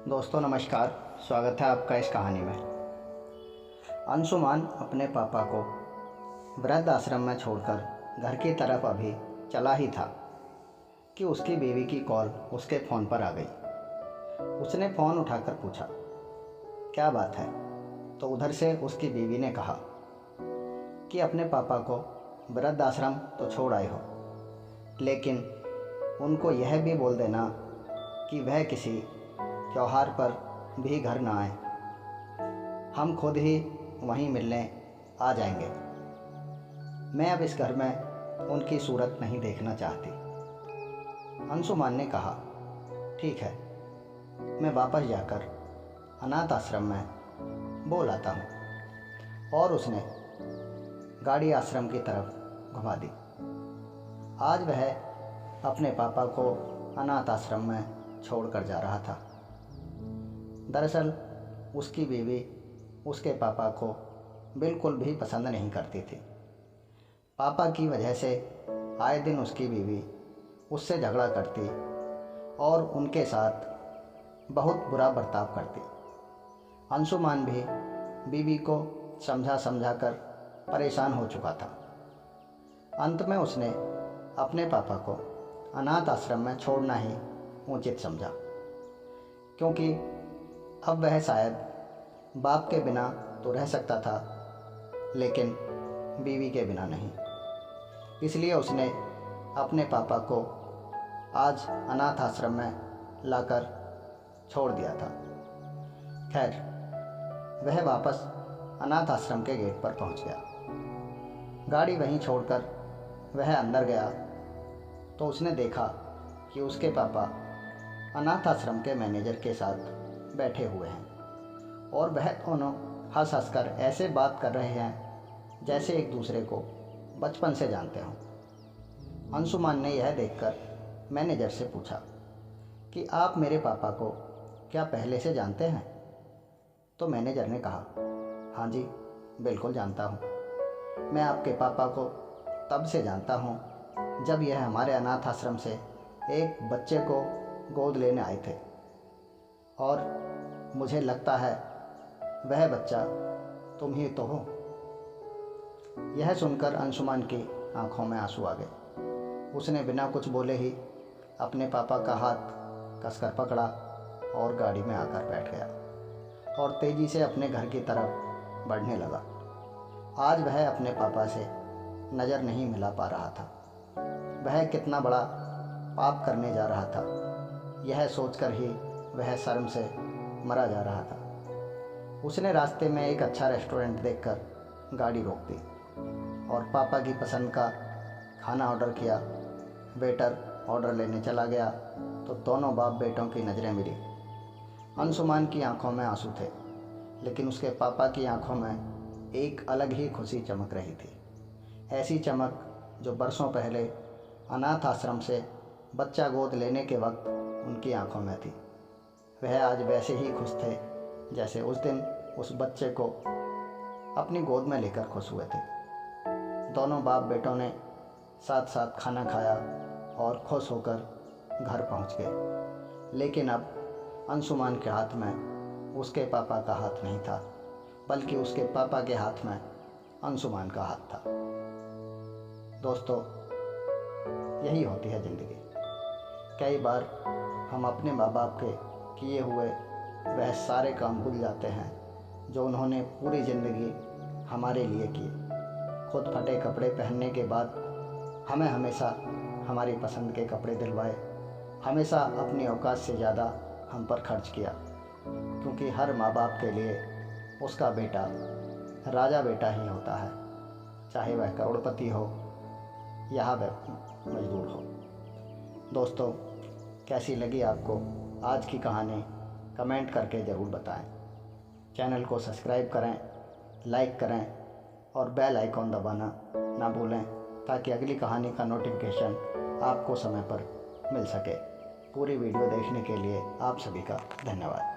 दोस्तों नमस्कार, स्वागत है आपका इस कहानी में। अंशुमान अपने पापा को वृद्ध आश्रम में छोड़कर घर की तरफ अभी चला ही था कि उसकी बीवी की कॉल उसके फ़ोन पर आ गई। उसने फ़ोन उठाकर पूछा, क्या बात है? तो उधर से उसकी बीवी ने कहा कि अपने पापा को वृद्ध आश्रम तो छोड़ आए हो, लेकिन उनको यह भी बोल देना कि वह किसी त्योहार पर भी घर ना आए। हम खुद ही वहीं मिलने आ जाएंगे। मैं अब इस घर में उनकी सूरत नहीं देखना चाहती। अंशुमान ने कहा, ठीक है, मैं वापस जाकर अनाथ आश्रम में बोल आता हूँ। और उसने गाड़ी आश्रम की तरफ घुमा दी। आज वह अपने पापा को अनाथ आश्रम में छोड़कर जा रहा था। दरअसल उसकी बीवी उसके पापा को बिल्कुल भी पसंद नहीं करती थी। पापा की वजह से आए दिन उसकी बीवी उससे झगड़ा करती और उनके साथ बहुत बुरा बर्ताव करती। अंशुमान भी बीवी को समझा कर परेशान हो चुका था। अंत में उसने अपने पापा को अनाथ आश्रम में छोड़ना ही उचित समझा, क्योंकि अब वह शायद बाप के बिना तो रह सकता था, लेकिन बीवी के बिना नहीं। इसलिए उसने अपने पापा को आज अनाथ आश्रम में लाकर छोड़ दिया था। खैर, वह वापस अनाथ आश्रम के गेट पर पहुंच गया। गाड़ी वहीं छोड़कर वह अंदर गया तो उसने देखा कि उसके पापा अनाथ आश्रम के मैनेजर के साथ बैठे हुए हैं और वह दोनों हंस कर ऐसे बात कर रहे हैं जैसे एक दूसरे को बचपन से जानते हों। अंशुमान ने यह देखकर मैनेजर से पूछा कि आप मेरे पापा को क्या पहले से जानते हैं? तो मैनेजर ने कहा, हाँ जी, बिल्कुल जानता हूँ। मैं आपके पापा को तब से जानता हूँ जब यह हमारे अनाथ आश्रम से एक बच्चे को गोद लेने आए थे, और मुझे लगता है वह बच्चा तुम ही तो हो। यह सुनकर अंशुमान की आंखों में आंसू आ गए। उसने बिना कुछ बोले ही अपने पापा का हाथ कसकर पकड़ा और गाड़ी में आकर बैठ गया और तेज़ी से अपने घर की तरफ बढ़ने लगा। आज वह अपने पापा से नज़र नहीं मिला पा रहा था। वह कितना बड़ा पाप करने जा रहा था, यह सोचकर ही वह शर्म से मरा जा रहा था। उसने रास्ते में एक अच्छा रेस्टोरेंट देखकर गाड़ी रोक दी और पापा की पसंद का खाना ऑर्डर किया। वेटर ऑर्डर लेने चला गया तो दोनों बाप बेटों की नज़रें मिली। अंशुमान की आंखों में आंसू थे, लेकिन उसके पापा की आंखों में एक अलग ही खुशी चमक रही थी। ऐसी चमक जो बरसों पहले अनाथ आश्रम से बच्चा गोद लेने के वक्त उनकी आंखों में थी। वह आज वैसे ही खुश थे जैसे उस दिन उस बच्चे को अपनी गोद में लेकर खुश हुए थे। दोनों बाप बेटों ने साथ साथ खाना खाया और खुश होकर घर पहुंच गए। लेकिन अब अंशुमान के हाथ में उसके पापा का हाथ नहीं था, बल्कि उसके पापा के हाथ में अंशुमान का हाथ था। दोस्तों, यही होती है ज़िंदगी। कई बार हम अपने माँ बाप के किए हुए वह सारे काम भूल जाते हैं जो उन्होंने पूरी ज़िंदगी हमारे लिए किए। खुद फटे कपड़े पहनने के बाद हमें हमेशा हमारी पसंद के कपड़े दिलवाए, हमेशा अपनी औकात से ज़्यादा हम पर खर्च किया, क्योंकि हर माँ बाप के लिए उसका बेटा राजा बेटा ही होता है, चाहे वह करोड़पति हो या वह मजदूर हो। दोस्तों, कैसी लगी आपको आज की कहानी? कमेंट करके ज़रूर बताएं। चैनल को सब्सक्राइब करें, लाइक करें और बेल आइकॉन दबाना ना भूलें, ताकि अगली कहानी का नोटिफिकेशन आपको समय पर मिल सके। पूरी वीडियो देखने के लिए आप सभी का धन्यवाद।